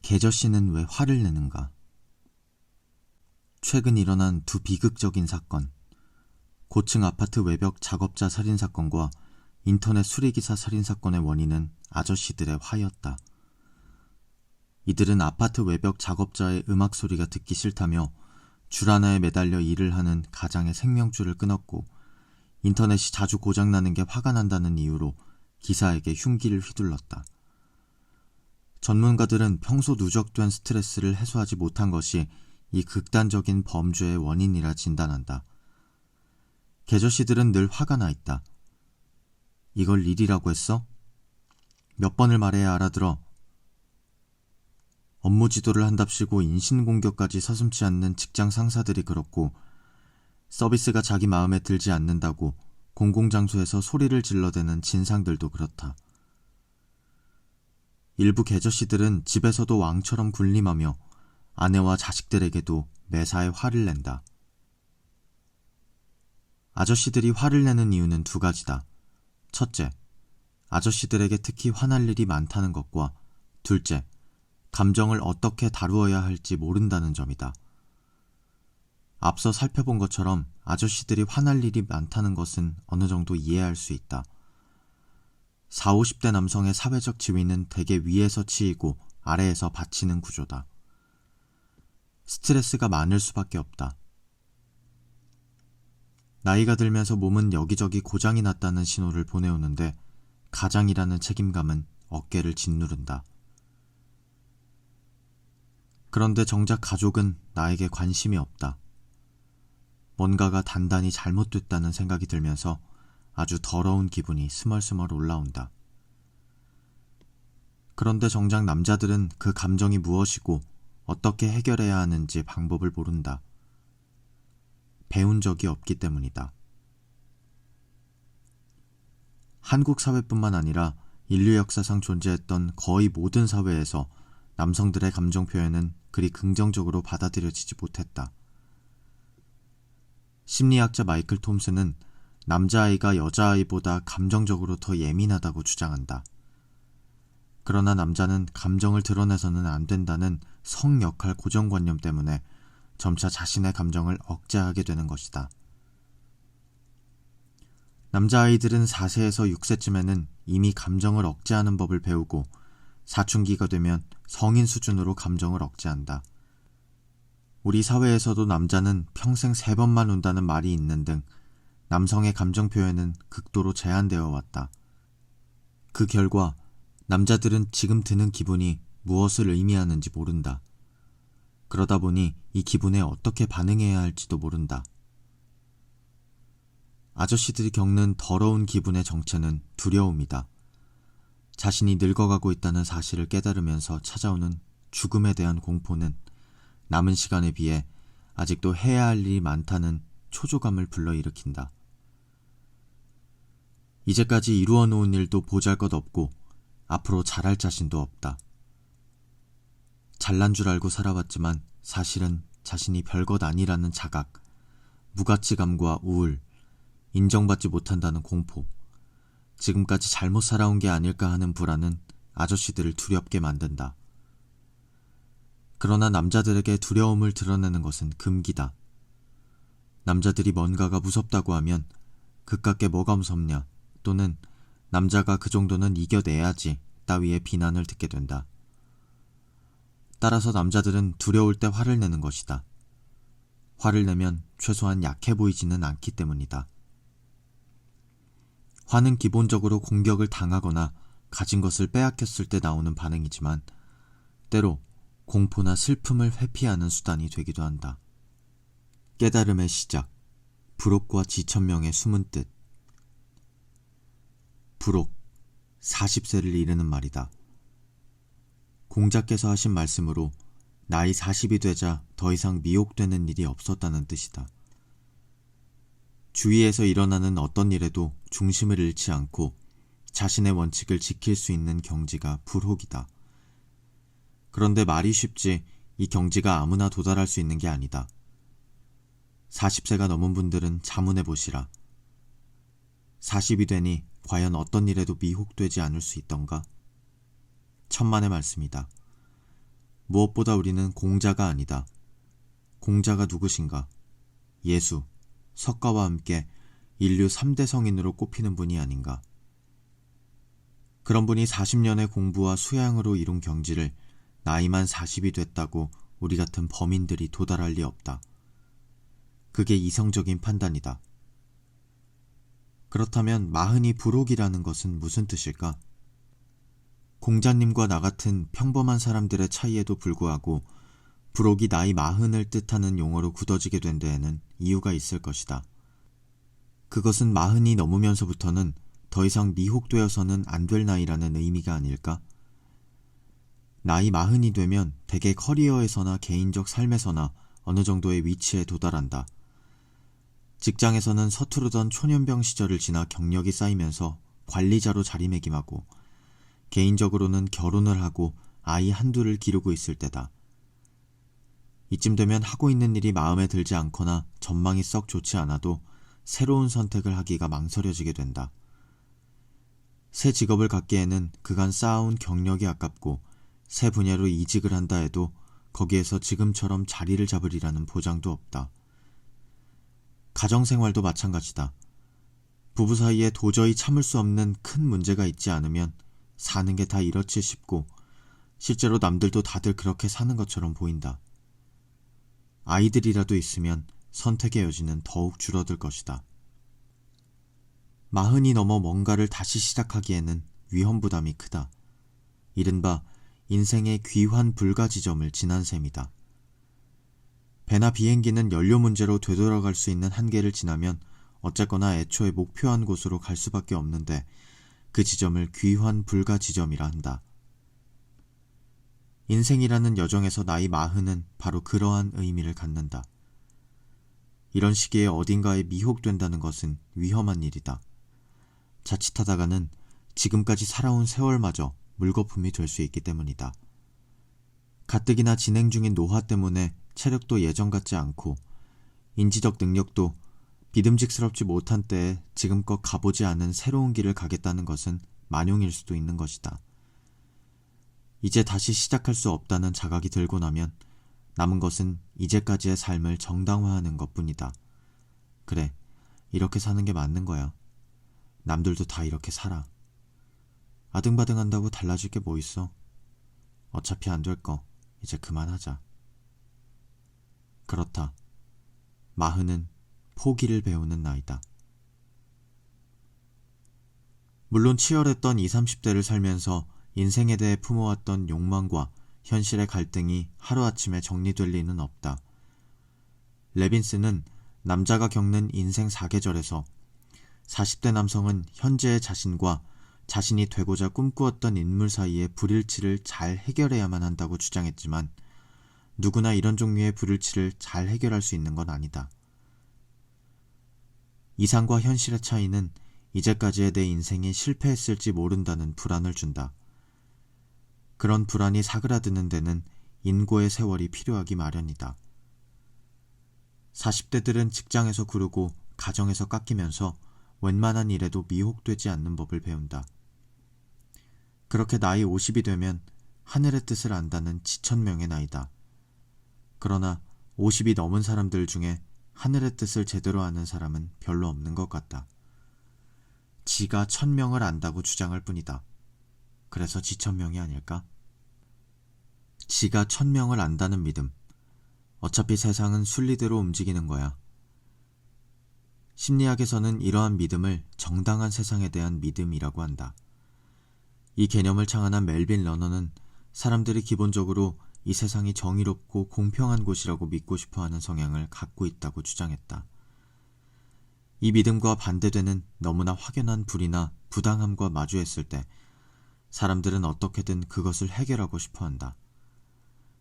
계저씨는 왜 화를 내는가? 최근 일어난 두 비극적인 사건, 고층 아파트 외벽 작업자 살인사건과 인터넷 수리기사 살인사건의 원인은 아저씨들의 화였다. 이들은 아파트 외벽 작업자의 음악 소리가 듣기 싫다며 줄 하나에 매달려 일을 하는 가장의 생명줄을 끊었고, 인터넷이 자주 고장나는 게 화가 난다는 이유로 기사에게 흉기를 휘둘렀다. 전문가들은 평소 누적된 스트레스를 해소하지 못한 것이 이 극단적인 범죄의 원인이라 진단한다. 계저씨들은 늘 화가 나 있다. 이걸 일이라고 했어? 몇 번을 말해야 알아들어. 업무 지도를 한답시고 인신공격까지 서슴지 않는 직장 상사들이 그렇고, 서비스가 자기 마음에 들지 않는다고 공공장소에서 소리를 질러대는 진상들도 그렇다. 일부 계저씨들은 집에서도 왕처럼 군림하며 아내와 자식들에게도 매사에 화를 낸다. 아저씨들이 화를 내는 이유는 두 가지다. 첫째, 아저씨들에게 특히 화날 일이 많다는 것과 둘째, 감정을 어떻게 다루어야 할지 모른다는 점이다. 앞서 살펴본 것처럼 아저씨들이 화날 일이 많다는 것은 어느 정도 이해할 수 있다. 40, 50대 남성의 사회적 지위는 대개 위에서 치이고 아래에서 받치는 구조다. 스트레스가 많을 수밖에 없다. 나이가 들면서 몸은 여기저기 고장이 났다는 신호를 보내오는데 가장이라는 책임감은 어깨를 짓누른다. 그런데 정작 가족은 나에게 관심이 없다. 뭔가가 단단히 잘못됐다는 생각이 들면서 아주 더러운 기분이 스멀스멀 올라온다. 그런데 정작 남자들은 그 감정이 무엇이고 어떻게 해결해야 하는지 방법을 모른다. 배운 적이 없기 때문이다. 한국 사회뿐만 아니라 인류 역사상 존재했던 거의 모든 사회에서 남성들의 감정 표현은 그리 긍정적으로 받아들여지지 못했다. 심리학자 마이클 톰슨은 남자아이가 여자아이보다 감정적으로 더 예민하다고 주장한다. 그러나 남자는 감정을 드러내서는 안 된다는 성역할 고정관념 때문에 점차 자신의 감정을 억제하게 되는 것이다. 남자아이들은 4세에서 6세쯤에는 이미 감정을 억제하는 법을 배우고 사춘기가 되면 성인 수준으로 감정을 억제한다. 우리 사회에서도 남자는 평생 3번만 운다는 말이 있는 등 남성의 감정 표현은 극도로 제한되어 왔다. 그 결과 남자들은 지금 드는 기분이 무엇을 의미하는지 모른다. 그러다 보니 이 기분에 어떻게 반응해야 할지도 모른다. 아저씨들이 겪는 더러운 기분의 정체는 두려움이다. 자신이 늙어가고 있다는 사실을 깨달으면서 찾아오는 죽음에 대한 공포는 남은 시간에 비해 아직도 해야 할 일이 많다는 초조감을 불러일으킨다. 이제까지 이루어 놓은 일도 보잘것없고 앞으로 잘할 자신도 없다. 잘난 줄 알고 살아왔지만 사실은 자신이 별것 아니라는 자각, 무가치감과 우울, 인정받지 못한다는 공포, 지금까지 잘못 살아온 게 아닐까 하는 불안은 아저씨들을 두렵게 만든다. 그러나 남자들에게 두려움을 드러내는 것은 금기다. 남자들이 뭔가가 무섭다고 하면 그깟게 뭐가 무섭냐 또는 남자가 그 정도는 이겨내야지 따위의 비난을 듣게 된다. 따라서 남자들은 두려울 때 화를 내는 것이다. 화를 내면 최소한 약해 보이지는 않기 때문이다. 화는 기본적으로 공격을 당하거나 가진 것을 빼앗겼을 때 나오는 반응이지만 때로 공포나 슬픔을 회피하는 수단이 되기도 한다. 깨달음의 시작, 불옥과 지천명의 숨은 뜻. 불옥, 40세를 이르는 말이다. 공자께서 하신 말씀으로 나이 40이 되자 더 이상 미혹되는 일이 없었다는 뜻이다. 주위에서 일어나는 어떤 일에도 중심을 잃지 않고 자신의 원칙을 지킬 수 있는 경지가 불혹이다. 그런데 말이 쉽지 이 경지가 아무나 도달할 수 있는 게 아니다. 40세가 넘은 분들은 자문해 보시라. 40이 되니 과연 어떤 일에도 미혹되지 않을 수 있던가? 천만의 말씀이다. 무엇보다 우리는 공자가 아니다. 공자가 누구신가? 예수, 석가와 함께 인류 3대 성인으로 꼽히는 분이 아닌가. 그런 분이 40년의 공부와 수양으로 이룬 경지를 나이만 40이 됐다고 우리 같은 범인들이 도달할 리 없다. 그게 이성적인 판단이다. 그렇다면 마흔이 불혹이라는 것은 무슨 뜻일까? 공자님과 나 같은 평범한 사람들의 차이에도 불구하고 불혹이 나이 마흔을 뜻하는 용어로 굳어지게 된 데에는 이유가 있을 것이다. 그것은 마흔이 넘으면서부터는 더 이상 미혹되어서는 안 될 나이라는 의미가 아닐까? 나이 마흔이 되면 대개 커리어에서나 개인적 삶에서나 어느 정도의 위치에 도달한다. 직장에서는 서투르던 초년병 시절을 지나 경력이 쌓이면서 관리자로 자리매김하고, 개인적으로는 결혼을 하고 아이 한둘을 기르고 있을 때다. 이쯤 되면 하고 있는 일이 마음에 들지 않거나 전망이 썩 좋지 않아도 새로운 선택을 하기가 망설여지게 된다. 새 직업을 갖기에는 그간 쌓아온 경력이 아깝고, 새 분야로 이직을 한다 해도 거기에서 지금처럼 자리를 잡으리라는 보장도 없다. 가정생활도 마찬가지다. 부부 사이에 도저히 참을 수 없는 큰 문제가 있지 않으면 사는 게 다 이렇지 싶고, 실제로 남들도 다들 그렇게 사는 것처럼 보인다. 아이들이라도 있으면 선택의 여지는 더욱 줄어들 것이다. 마흔이 넘어 뭔가를 다시 시작하기에는 위험 부담이 크다. 이른바 인생의 귀환 불가 지점을 지난 셈이다. 배나 비행기는 연료 문제로 되돌아갈 수 있는 한계를 지나면 어쨌거나 애초에 목표한 곳으로 갈 수밖에 없는데, 그 지점을 귀환 불가 지점이라 한다. 인생이라는 여정에서 나이 마흔은 바로 그러한 의미를 갖는다. 이런 시기에 어딘가에 미혹된다는 것은 위험한 일이다. 자칫하다가는 지금까지 살아온 세월마저 물거품이 될 수 있기 때문이다. 가뜩이나 진행 중인 노화 때문에 체력도 예전 같지 않고, 인지적 능력도 믿음직스럽지 못한 때에 지금껏 가보지 않은 새로운 길을 가겠다는 것은 만용일 수도 있는 것이다. 이제 다시 시작할 수 없다는 자각이 들고 나면 남은 것은 이제까지의 삶을 정당화하는 것뿐이다. 그래, 이렇게 사는 게 맞는 거야. 남들도 다 이렇게 살아. 아등바등한다고 달라질 게 뭐 있어. 어차피 안 될 거 이제 그만하자. 그렇다. 마흔은 포기를 배우는 나이다. 물론 치열했던 20, 30대를 살면서 인생에 대해 품어왔던 욕망과 현실의 갈등이 하루아침에 정리될 리는 없다. 레빈스는 남자가 겪는 인생 4계절에서 40대 남성은 현재의 자신과 자신이 되고자 꿈꾸었던 인물 사이의 불일치를 잘 해결해야만 한다고 주장했지만, 누구나 이런 종류의 불일치를 잘 해결할 수 있는 건 아니다. 이상과 현실의 차이는 이제까지의 내 인생이 실패했을지 모른다는 불안을 준다. 그런 불안이 사그라드는 데는 인고의 세월이 필요하기 마련이다. 40대들은 직장에서 구르고 가정에서 깎이면서 웬만한 일에도 미혹되지 않는 법을 배운다. 그렇게 나이 50이 되면 하늘의 뜻을 안다는 지천명의 나이다. 그러나 50이 넘은 사람들 중에 하늘의 뜻을 제대로 아는 사람은 별로 없는 것 같다. 지가 천명을 안다고 주장할 뿐이다. 그래서 지천명이 아닐까? 지가 천명을 안다는 믿음. 어차피 세상은 순리대로 움직이는 거야. 심리학에서는 이러한 믿음을 정당한 세상에 대한 믿음이라고 한다. 이 개념을 창안한 멜빈 러너는 사람들이 기본적으로 이 세상이 정의롭고 공평한 곳이라고 믿고 싶어하는 성향을 갖고 있다고 주장했다. 이 믿음과 반대되는 너무나 확연한 불이나 부당함과 마주했을 때 사람들은 어떻게든 그것을 해결하고 싶어한다.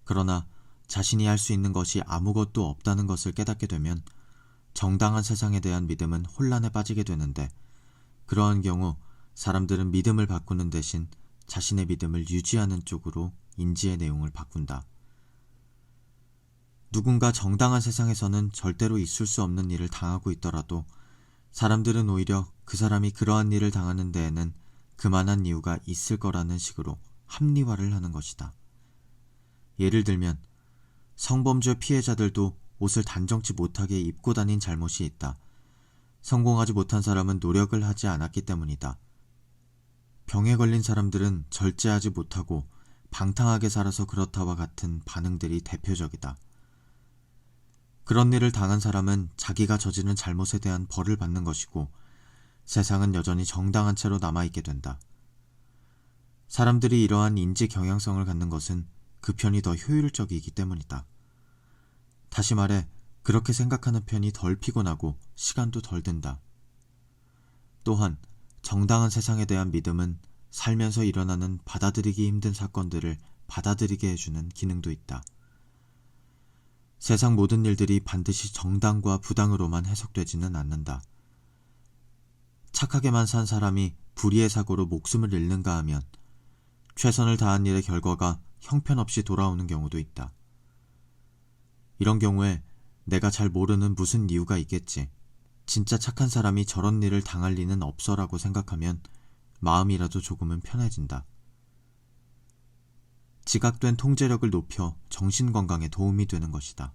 그러나 자신이 할 수 있는 것이 아무것도 없다는 것을 깨닫게 되면 정당한 세상에 대한 믿음은 혼란에 빠지게 되는데, 그러한 경우 사람들은 믿음을 바꾸는 대신 자신의 믿음을 유지하는 쪽으로 인지의 내용을 바꾼다. 누군가 정당한 세상에서는 절대로 있을 수 없는 일을 당하고 있더라도 사람들은 오히려 그 사람이 그러한 일을 당하는 데에는 그만한 이유가 있을 거라는 식으로 합리화를 하는 것이다. 예를 들면 성범죄 피해자들도 옷을 단정치 못하게 입고 다닌 잘못이 있다. 성공하지 못한 사람은 노력을 하지 않았기 때문이다. 병에 걸린 사람들은 절제하지 못하고 방탕하게 살아서 그렇다와 같은 반응들이 대표적이다. 그런 일을 당한 사람은 자기가 저지른 잘못에 대한 벌을 받는 것이고 세상은 여전히 정당한 채로 남아있게 된다. 사람들이 이러한 인지 경향성을 갖는 것은 그 편이 더 효율적이기 때문이다. 다시 말해 그렇게 생각하는 편이 덜 피곤하고 시간도 덜 든다. 또한 정당한 세상에 대한 믿음은 살면서 일어나는 받아들이기 힘든 사건들을 받아들이게 해주는 기능도 있다. 세상 모든 일들이 반드시 정당과 부당으로만 해석되지는 않는다. 착하게만 산 사람이 불의의 사고로 목숨을 잃는가 하면 최선을 다한 일의 결과가 형편없이 돌아오는 경우도 있다. 이런 경우에 내가 잘 모르는 무슨 이유가 있겠지. 진짜 착한 사람이 저런 일을 당할 리는 없어라고 생각하면 마음이라도 조금은 편해진다. 지각된 통제력을 높여 정신건강에 도움이 되는 것이다.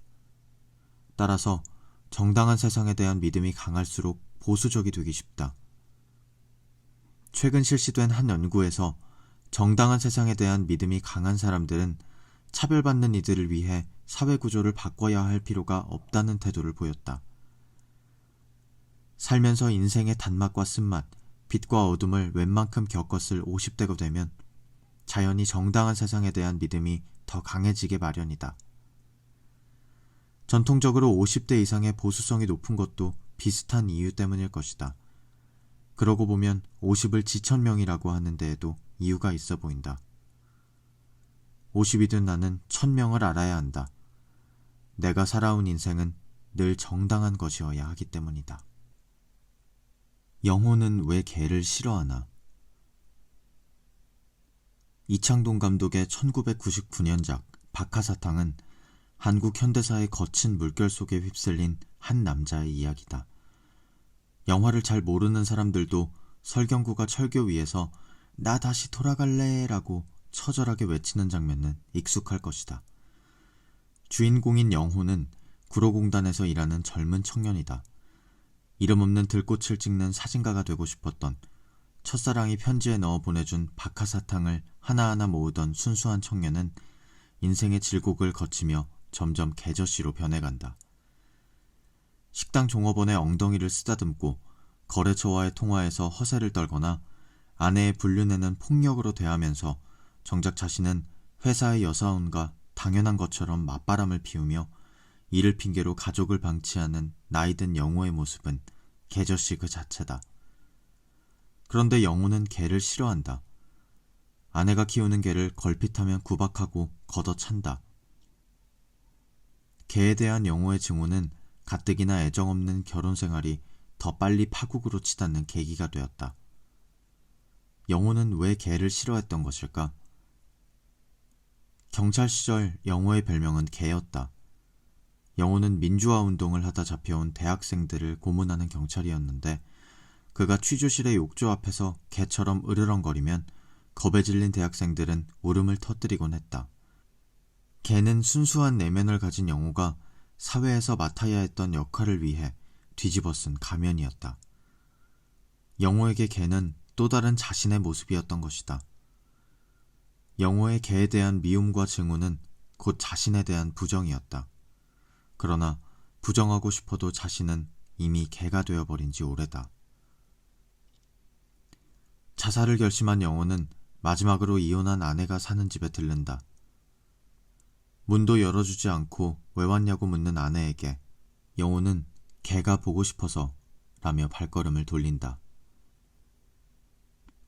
따라서 정당한 세상에 대한 믿음이 강할수록 보수적이 되기 쉽다. 최근 실시된 한 연구에서 정당한 세상에 대한 믿음이 강한 사람들은 차별받는 이들을 위해 사회구조를 바꿔야 할 필요가 없다는 태도를 보였다. 살면서 인생의 단맛과 쓴맛, 빛과 어둠을 웬만큼 겪었을 50대가 되면 자연히 정당한 세상에 대한 믿음이 더 강해지게 마련이다. 전통적으로 50대 이상의 보수성이 높은 것도 비슷한 이유 때문일 것이다. 그러고 보면 50을 지천명이라고 하는 데에도 이유가 있어 보인다. 50이 된 나는 1000명을 알아야 한다. 내가 살아온 인생은 늘 정당한 것이어야 하기 때문이다. 영호는 왜 개를 싫어하나? 이창동 감독의 1999년작 박하사탕은 한국 현대사의 거친 물결 속에 휩쓸린 한 남자의 이야기다. 영화를 잘 모르는 사람들도 설경구가 철교 위에서 나 다시 돌아갈래 라고 처절하게 외치는 장면은 익숙할 것이다. 주인공인 영호는 구로공단에서 일하는 젊은 청년이다. 이름 없는 들꽃을 찍는 사진가가 되고 싶었던, 첫사랑이 편지에 넣어 보내준 박하사탕을 하나하나 모으던 순수한 청년은 인생의 질곡을 거치며 점점 개저씨로 변해간다. 식당 종업원의 엉덩이를 쓰다듬고 거래처와의 통화에서 허세를 떨거나 아내의 불륜에는 폭력으로 대하면서 정작 자신은 회사의 여사원과 당연한 것처럼 맞바람을 피우며 이를 핑계로 가족을 방치하는 나이든 영호의 모습은 개저씨 그 자체다. 그런데 영호는 개를 싫어한다. 아내가 키우는 개를 걸핏하면 구박하고 걷어찬다. 개에 대한 영호의 증오는 가뜩이나 애정없는 결혼생활이 더 빨리 파국으로 치닫는 계기가 되었다. 영호는 왜 개를 싫어했던 것일까? 경찰 시절 영호의 별명은 개였다. 영호는 민주화 운동을 하다 잡혀온 대학생들을 고문하는 경찰이었는데 그가 취조실의 욕조 앞에서 개처럼 으르렁거리면 겁에 질린 대학생들은 울음을 터뜨리곤 했다. 개는 순수한 내면을 가진 영호가 사회에서 맡아야 했던 역할을 위해 뒤집어쓴 가면이었다. 영호에게 개는 또 다른 자신의 모습이었던 것이다. 영호의 개에 대한 미움과 증오는 곧 자신에 대한 부정이었다. 그러나 부정하고 싶어도 자신은 이미 개가 되어버린 지 오래다. 자살을 결심한 영호는 마지막으로 이혼한 아내가 사는 집에 들른다. 문도 열어주지 않고 왜 왔냐고 묻는 아내에게 영호는 개가 보고 싶어서 라며 발걸음을 돌린다.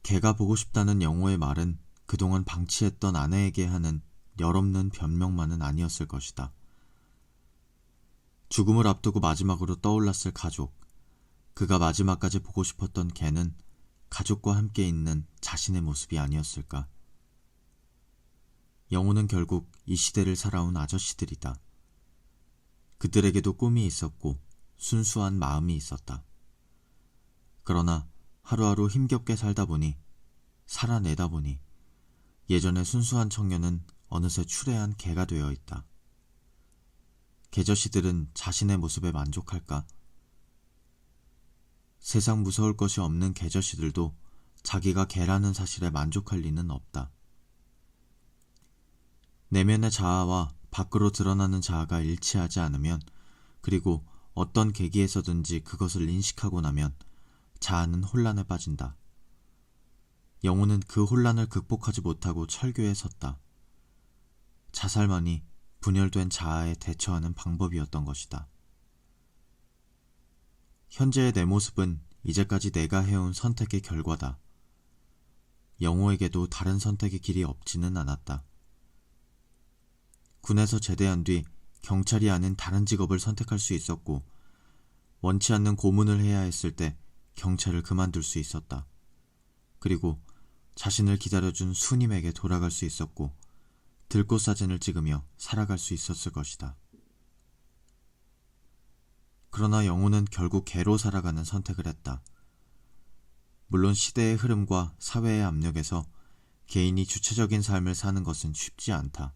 개가 보고 싶다는 영호의 말은 그동안 방치했던 아내에게 하는 열없는 변명만은 아니었을 것이다. 죽음을 앞두고 마지막으로 떠올랐을 가족, 그가 마지막까지 보고 싶었던 개는 가족과 함께 있는 자신의 모습이 아니었을까? 영호는 결국 이 시대를 살아온 아저씨들이다. 그들에게도 꿈이 있었고 순수한 마음이 있었다. 그러나 하루하루 힘겹게 살다 보니, 살아내다 보니 예전의 순수한 청년은 어느새 추레한 개가 되어 있다. 개저씨들은 자신의 모습에 만족할까? 세상 무서울 것이 없는 개저씨들도 자기가 개라는 사실에 만족할 리는 없다. 내면의 자아와 밖으로 드러나는 자아가 일치하지 않으면, 그리고 어떤 계기에서든지 그것을 인식하고 나면 자아는 혼란에 빠진다. 영혼은 그 혼란을 극복하지 못하고 철교에 섰다. 자살만이 분열된 자아에 대처하는 방법이었던 것이다. 현재의 내 모습은 이제까지 내가 해온 선택의 결과다. 영호에게도 다른 선택의 길이 없지는 않았다. 군에서 제대한 뒤 경찰이 아닌 다른 직업을 선택할 수 있었고, 원치 않는 고문을 해야 했을 때 경찰을 그만둘 수 있었다. 그리고 자신을 기다려준 수님에게 돌아갈 수 있었고, 들꽃 사진을 찍으며 살아갈 수 있었을 것이다. 그러나 영호는 결국 개로 살아가는 선택을 했다. 물론 시대의 흐름과 사회의 압력에서 개인이 주체적인 삶을 사는 것은 쉽지 않다.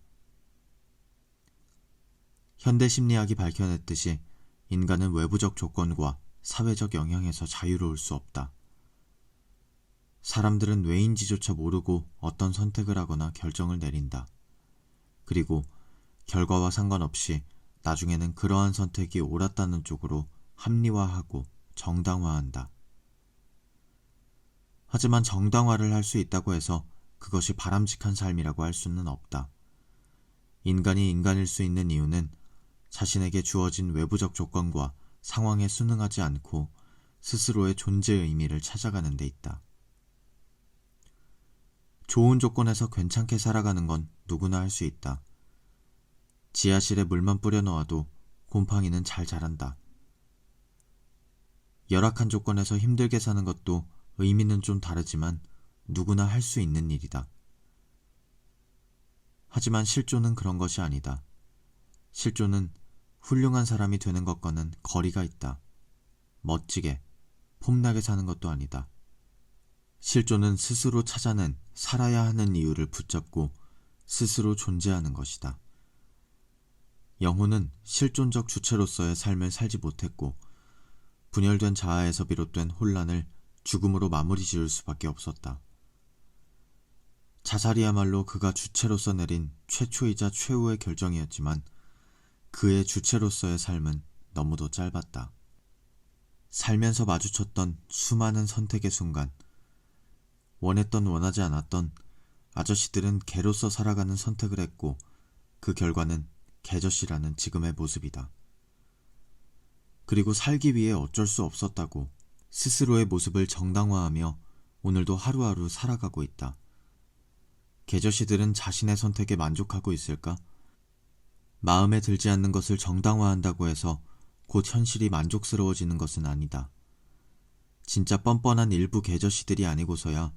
현대 심리학이 밝혀냈듯이 인간은 외부적 조건과 사회적 영향에서 자유로울 수 없다. 사람들은 왜인지조차 모르고 어떤 선택을 하거나 결정을 내린다. 그리고 결과와 상관없이 나중에는 그러한 선택이 옳았다는 쪽으로 합리화하고 정당화한다. 하지만 정당화를 할 수 있다고 해서 그것이 바람직한 삶이라고 할 수는 없다. 인간이 인간일 수 있는 이유는 자신에게 주어진 외부적 조건과 상황에 순응하지 않고 스스로의 존재의 의미를 찾아가는 데 있다. 좋은 조건에서 괜찮게 살아가는 건 누구나 할 수 있다. 지하실에 물만 뿌려 넣어도 곰팡이는 잘 자란다. 열악한 조건에서 힘들게 사는 것도 의미는 좀 다르지만 누구나 할 수 있는 일이다. 하지만 실존은 그런 것이 아니다. 실존은 훌륭한 사람이 되는 것과는 거리가 있다. 멋지게, 폼나게 사는 것도 아니다. 실존은 스스로 찾아낸 살아야 하는 이유를 붙잡고 스스로 존재하는 것이다. 영혼은 실존적 주체로서의 삶을 살지 못했고, 분열된 자아에서 비롯된 혼란을 죽음으로 마무리 지을 수밖에 없었다. 자살이야말로 그가 주체로서 내린 최초이자 최후의 결정이었지만 그의 주체로서의 삶은 너무도 짧았다. 살면서 마주쳤던 수많은 선택의 순간, 원했던 원하지 않았던 아저씨들은 개로서 살아가는 선택을 했고, 그 결과는 개저씨라는 지금의 모습이다. 그리고 살기 위해 어쩔 수 없었다고 스스로의 모습을 정당화하며 오늘도 하루하루 살아가고 있다. 개저씨들은 자신의 선택에 만족하고 있을까? 마음에 들지 않는 것을 정당화한다고 해서 곧 현실이 만족스러워지는 것은 아니다. 진짜 뻔뻔한 일부 개저씨들이 아니고서야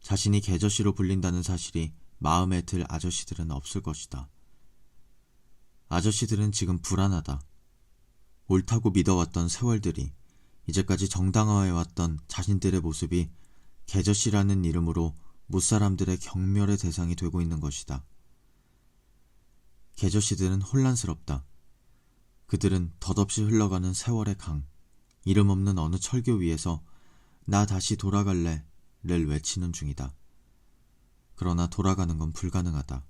자신이 개저씨로 불린다는 사실이 마음에 들 아저씨들은 없을 것이다. 아저씨들은 지금 불안하다. 옳다고 믿어왔던 세월들이, 이제까지 정당화해왔던 자신들의 모습이 개저씨라는 이름으로 무사람들의 경멸의 대상이 되고 있는 것이다. 개저씨들은 혼란스럽다. 그들은 덧없이 흘러가는 세월의 강, 이름 없는 어느 철교 위에서 나 다시 돌아갈래를 외치는 중이다. 그러나 돌아가는 건 불가능하다.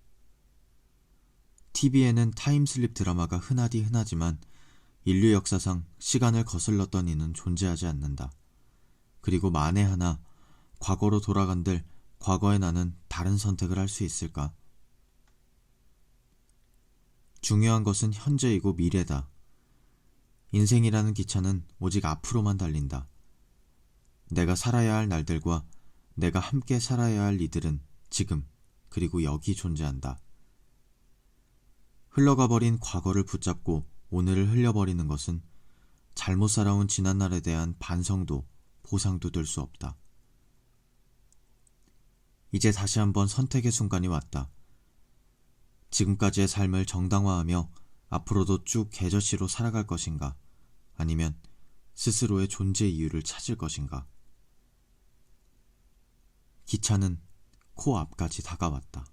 TV에는 타임슬립 드라마가 흔하디 흔하지만 인류 역사상 시간을 거슬렀던 이는 존재하지 않는다. 그리고 만에 하나 과거로 돌아간들 과거의 나는 다른 선택을 할 수 있을까? 중요한 것은 현재이고 미래다. 인생이라는 기차는 오직 앞으로만 달린다. 내가 살아야 할 날들과 내가 함께 살아야 할 이들은 지금, 그리고 여기 존재한다. 흘러가버린 과거를 붙잡고 오늘을 흘려버리는 것은 잘못 살아온 지난날에 대한 반성도 보상도 될 수 없다. 이제 다시 한번 선택의 순간이 왔다. 지금까지의 삶을 정당화하며 앞으로도 쭉 개저씨로 살아갈 것인가, 아니면 스스로의 존재 이유를 찾을 것인가. 기차는 코앞까지 다가왔다.